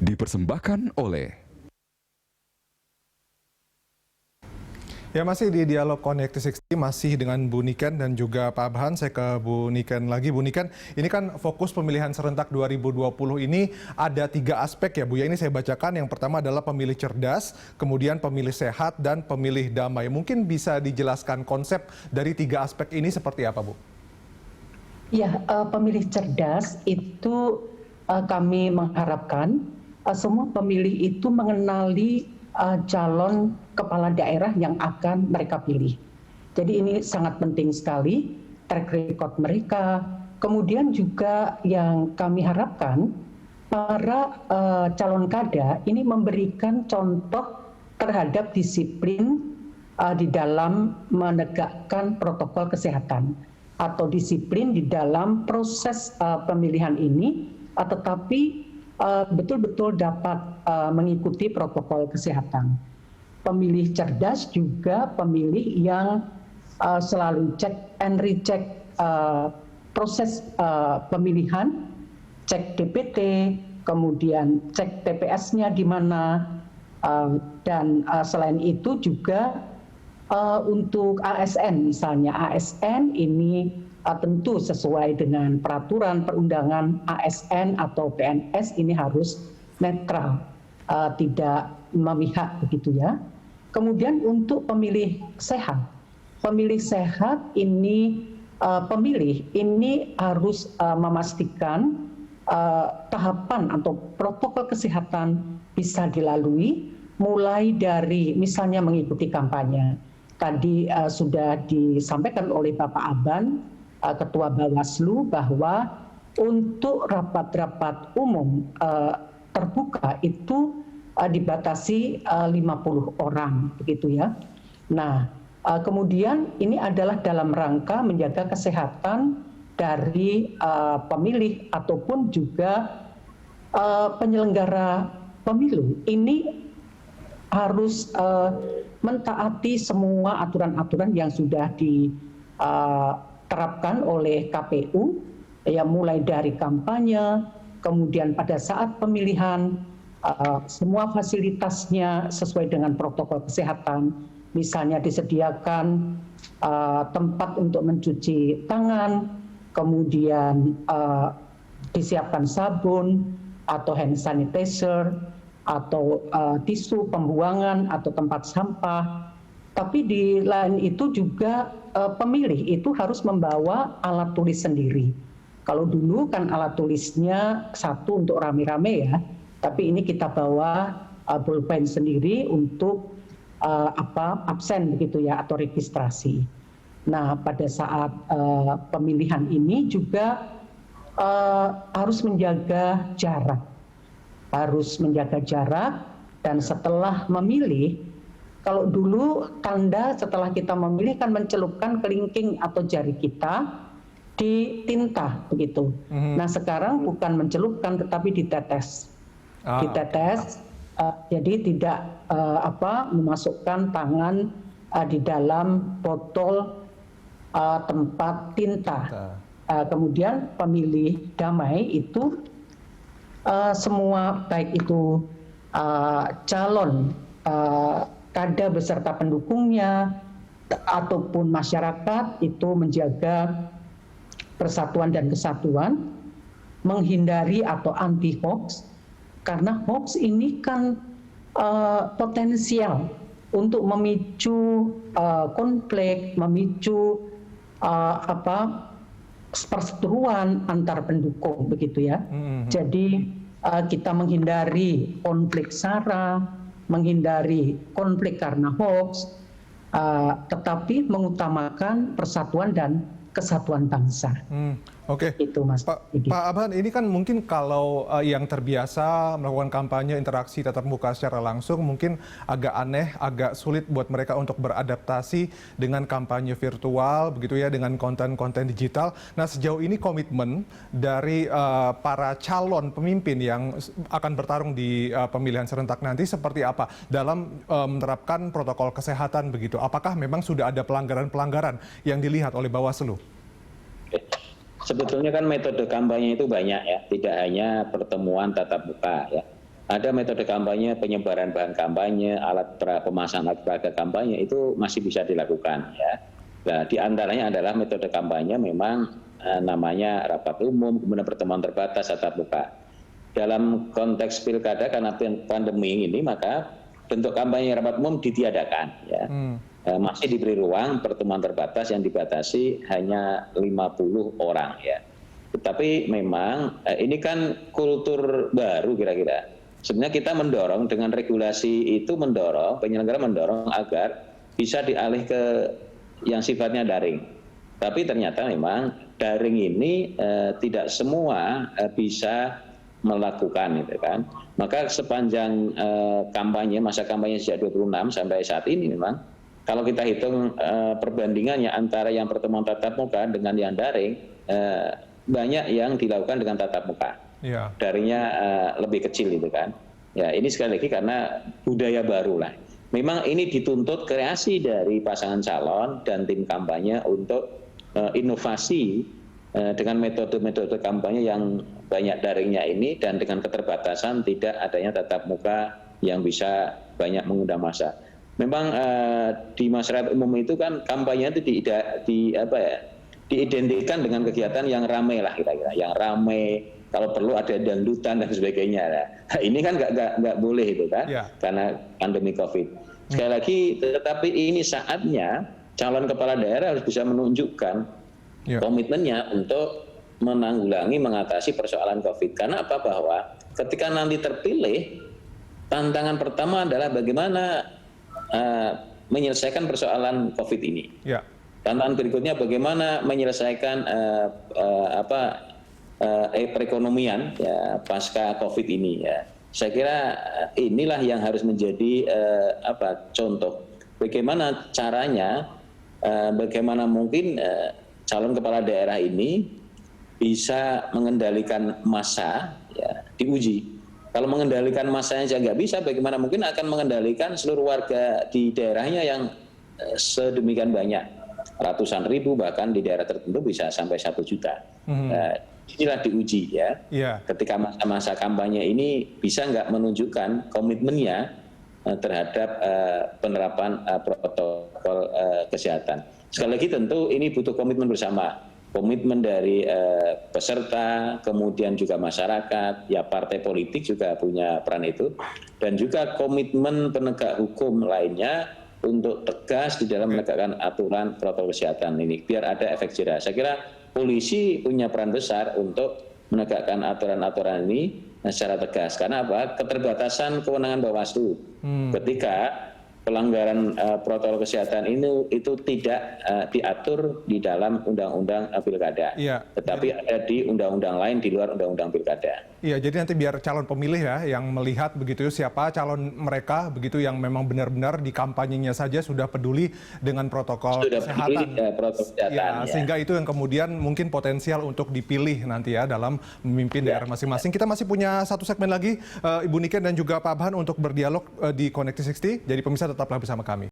dipersembahkan oleh Ya, masih di Dialog Connect 60 masih dengan Bu Niken dan juga Pak Abhan. Saya ke Bu Niken lagi. Bu Niken, ini kan fokus pemilihan serentak 2020 ini ada 3 aspek ya Bu ya. Ini saya bacakan. Yang pertama adalah pemilih cerdas, kemudian pemilih sehat, dan pemilih damai. Mungkin bisa dijelaskan konsep dari 3 aspek ini seperti apa Bu? Ya, pemilih cerdas itu kami mengharapkan semua pemilih itu mengenali calon kepala daerah yang akan mereka pilih. Jadi ini sangat penting sekali, track record mereka. Kemudian juga yang kami harapkan, para calon kada ini memberikan contoh terhadap disiplin di dalam menegakkan protokol kesehatan atau disiplin di dalam proses pemilihan ini, tetapi betul-betul dapat mengikuti protokol kesehatan. Pemilih cerdas juga pemilih yang selalu cek and recheck proses pemilihan, cek DPT, kemudian cek TPS-nya di mana, dan selain itu juga untuk ASN misalnya, ASN ini tentu sesuai dengan peraturan perundangan ASN atau PNS ini harus netral, tidak memihak begitu ya. Kemudian untuk pemilih sehat ini pemilih ini harus memastikan tahapan atau protokol kesehatan bisa dilalui, mulai dari misalnya mengikuti kampanye. Tadi sudah disampaikan oleh Bapak Abhan, Ketua Bawaslu, bahwa untuk rapat-rapat umum terbuka itu dibatasi 50 orang, begitu ya. Nah, kemudian ini adalah dalam rangka menjaga kesehatan dari pemilih ataupun juga penyelenggara pemilu. Ini harus mentaati semua aturan-aturan yang sudah diterapkan oleh KPU, ya, mulai dari kampanye, kemudian pada saat pemilihan semua fasilitasnya sesuai dengan protokol kesehatan, misalnya disediakan tempat untuk mencuci tangan, kemudian disiapkan sabun atau hand sanitizer, atau tisu pembuangan atau tempat sampah. Tapi di lain itu juga pemilih itu harus membawa alat tulis sendiri. Kalau dulu kan alat tulisnya satu untuk rame-rame ya, tapi ini kita bawa pulpen sendiri untuk absen begitu ya, atau registrasi. Nah, pada saat pemilihan ini juga harus menjaga jarak. Dan setelah memilih, kalau dulu tanda setelah kita memilih kan mencelupkan kelingking atau jari kita di tinta begitu. Nah, sekarang bukan mencelupkan tetapi ditetes. Jadi tidak memasukkan tangan di dalam botol tempat tinta. Kemudian pemilih damai itu semua baik itu calon kada beserta pendukungnya ataupun masyarakat itu menjaga persatuan dan kesatuan, menghindari atau anti hoax, karena hoax ini kan potensial untuk memicu konflik, memicu perseteruan antar pendukung begitu ya. Jadi kita menghindari konflik SARA, menghindari konflik karena hoax, tetapi mengutamakan persatuan dan kesatuan bangsa. Oke. Itu Mas. Pak Abhan, ini kan mungkin kalau yang terbiasa melakukan kampanye interaksi tatap muka secara langsung mungkin agak aneh, agak sulit buat mereka untuk beradaptasi dengan kampanye virtual begitu ya, dengan konten-konten digital. Nah, sejauh ini komitmen dari para calon pemimpin yang akan bertarung di pemilihan serentak nanti seperti apa dalam menerapkan protokol kesehatan begitu? Apakah memang sudah ada pelanggaran-pelanggaran yang dilihat oleh Bawaslu? Sebetulnya kan metode kampanye itu banyak ya, tidak hanya pertemuan tatap muka ya. ada metode kampanye penyebaran bahan kampanye, pemasangan alat peraga kampanye itu masih bisa dilakukan ya. Nah, di antaranya adalah metode kampanye memang namanya rapat umum, kemudian pertemuan terbatas tatap muka. Dalam konteks pilkada karena pandemi ini maka bentuk kampanye rapat umum ditiadakan ya. Masih diberi ruang pertemuan terbatas yang dibatasi hanya 50 orang ya. Tetapi memang ini kan kultur baru kira-kira. Sebenarnya kita mendorong dengan regulasi itu penyelenggara mendorong agar bisa dialih ke yang sifatnya daring. Tapi ternyata memang daring ini tidak semua bisa melakukan itu kan. Maka sepanjang masa kampanye sejak 26 sampai saat ini memang kalau kita hitung perbandingannya antara yang pertemuan tatap muka dengan yang daring banyak yang dilakukan dengan tatap muka. Ya. Daringnya lebih kecil itu kan. Ya ini sekali lagi karena budaya baru lah. Memang ini dituntut kreasi dari pasangan calon dan tim kampanye untuk inovasi dengan metode-metode kampanye yang banyak daringnya ini dan dengan keterbatasan tidak adanya tatap muka yang bisa banyak mengundang massa. Memang di masyarakat umum itu kan kampanye itu diidentikan dengan kegiatan yang ramai lah kira-kira, yang ramai. Kalau perlu ada dangdutan dan sebagainya. Nah, ini kan nggak boleh itu kan, karena pandemi COVID. Sekali lagi, tetapi ini saatnya calon kepala daerah harus bisa menunjukkan komitmennya untuk menanggulangi, mengatasi persoalan COVID. Karena apa? Bahwa ketika nanti terpilih, tantangan pertama adalah bagaimana menyelesaikan persoalan COVID ini. Tantangan berikutnya bagaimana menyelesaikan perekonomian ya pasca COVID ini ya. Saya kira inilah yang harus menjadi contoh. Bagaimana caranya, bagaimana mungkin calon kepala daerah ini bisa mengendalikan massa ya, diuji. Kalau mengendalikan massanya saja nggak bisa, bagaimana mungkin akan mengendalikan seluruh warga di daerahnya yang sedemikian banyak, ratusan ribu bahkan di daerah tertentu bisa sampai 1 juta. Inilah diuji ya. Ketika masa-masa kampanye ini bisa nggak menunjukkan komitmennya terhadap penerapan protokol kesehatan. Sekali lagi tentu ini butuh komitmen bersama, komitmen dari peserta, kemudian juga masyarakat, ya partai politik juga punya peran itu, dan juga komitmen penegak hukum lainnya untuk tegas di dalam menegakkan aturan protokol kesehatan ini, biar ada efek jerah. Saya kira polisi punya peran besar untuk menegakkan aturan-aturan ini secara tegas. Karena apa? Keterbatasan kewenangan Bawaslu ketika pelanggaran protokol kesehatan itu tidak diatur di dalam undang-undang pilkada, tetapi ada di undang-undang lain di luar undang-undang pilkada. Iya, jadi nanti biar calon pemilih ya yang melihat begitu siapa calon mereka begitu yang memang benar-benar di kampanyenya saja sudah peduli dengan protokol kesehatan. Protokol kesehatan. Sehingga itu yang kemudian mungkin potensial untuk dipilih nanti ya dalam memimpin daerah masing-masing. Kita masih punya satu segmen lagi, Ibu Niken dan juga Pak Abhan untuk berdialog di Connected 60. Jadi pemirsa tetaplah bersama kami.